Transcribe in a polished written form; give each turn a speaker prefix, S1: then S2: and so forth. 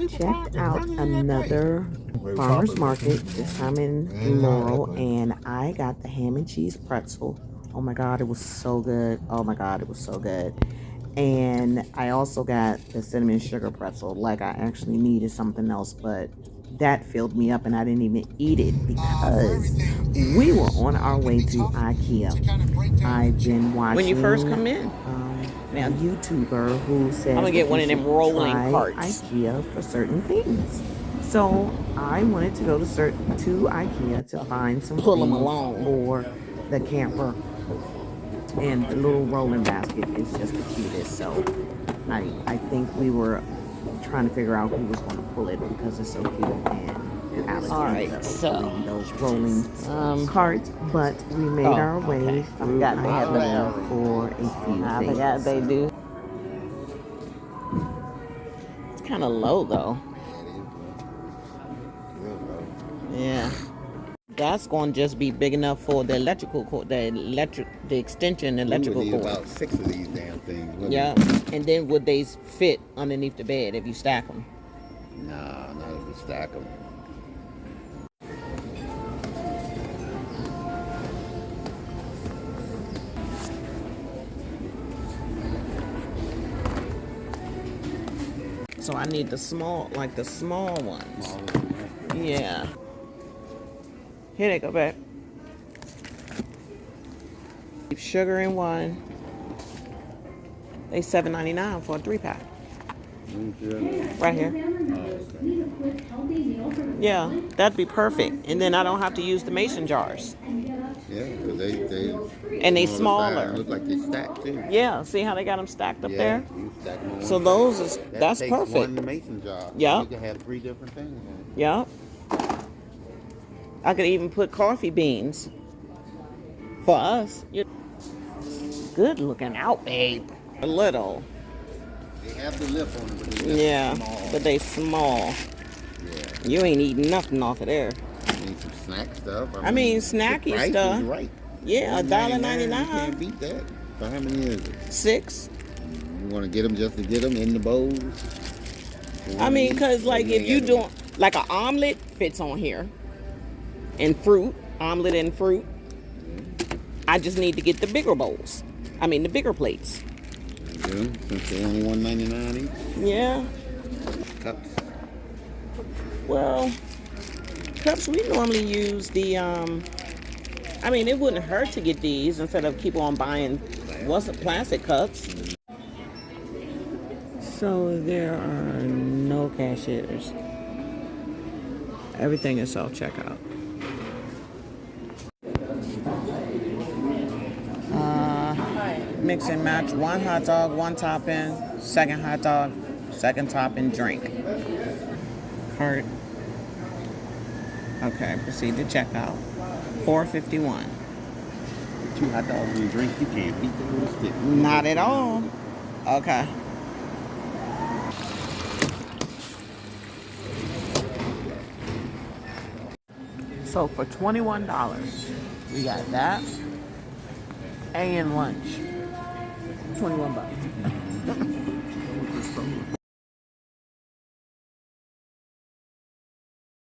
S1: checked out another farmer's market, this time in Laurel, and I got the ham and cheese pretzel. Oh my God, it was so good. Oh my God, it was so good. And I also got the cinnamon sugar pretzel. Like, I actually needed something else, but that filled me up and I didn't even eat it because we were on our way to Ikea. I've been watching
S2: When you first come in.
S1: a YouTuber who says
S2: I'm gonna get one of them rolling
S1: try
S2: carts.
S1: IKEA for certain things. So I wanted to go to IKEA to find some
S2: Pull them
S1: things
S2: along.
S1: for the camper. And the little rolling basket is just the cutest. So I think we were trying to figure out who was going to pull it because it's so cute. And Alex ended up pulling those rolling carts. But we made our way through IKEA for a few
S2: I
S1: things.
S2: forgot they do. It's kind of low though. Yeah. That's going to just be big enough for the electrical cord, the extension electrical cord.
S3: About 6 of these damn things.
S2: Yeah, and then would they fit underneath the bed if you stack them?
S3: Nah, not if you stack them.
S2: So I need the small ones. Yeah. Here they go back. Sugar in one. They $7.99 for a 3-pack. Right here. Yeah, that'd be perfect. And then I don't have to use the mason jars.
S3: Yeah, because
S2: they smaller.
S3: Look like they stacked too.
S2: Yeah, see how they got them stacked up there?
S3: You stack them on
S2: So
S3: one
S2: those
S3: side.
S2: is
S3: That
S2: that's
S3: takes
S2: perfect.
S3: one mason jar.
S2: Yeah.
S3: You can have 3 different things in it.
S2: Yeah. I could even put coffee beans for us. Good looking out, babe. A little.
S3: They have the lip on them, but they're small.
S2: But they small.
S3: Yeah.
S2: You ain't eating nothing off of there.
S3: You need some snack stuff.
S2: I mean snacky
S3: the price
S2: stuff.
S3: Is right.
S2: Yeah, $1.99.
S3: You can't beat that. So how many is it?
S2: 6.
S3: You want to get them just to get them in the bowls?
S2: I mean, because like if you doing like an omelet fits on here. And fruit, omelet and fruit. I just need to get the bigger bowls. I mean the bigger plates.
S3: You do? Since they're only $1.99 each?
S2: Yeah.
S3: Cups.
S2: Well, cups we normally use the I mean it wouldn't hurt to get these instead of keep on buying plastic cups. So there are no cashiers. Everything is self-checkout. Mix and match 1 hot dog, 1 topping, 2nd hot dog, 2nd topping, drink. Cart. Okay, proceed to checkout. $4.51.
S3: 2 hot dogs and a drink, you can't beat that with a stick.
S2: Not at all. Okay. So for $21, we got that and lunch. $21.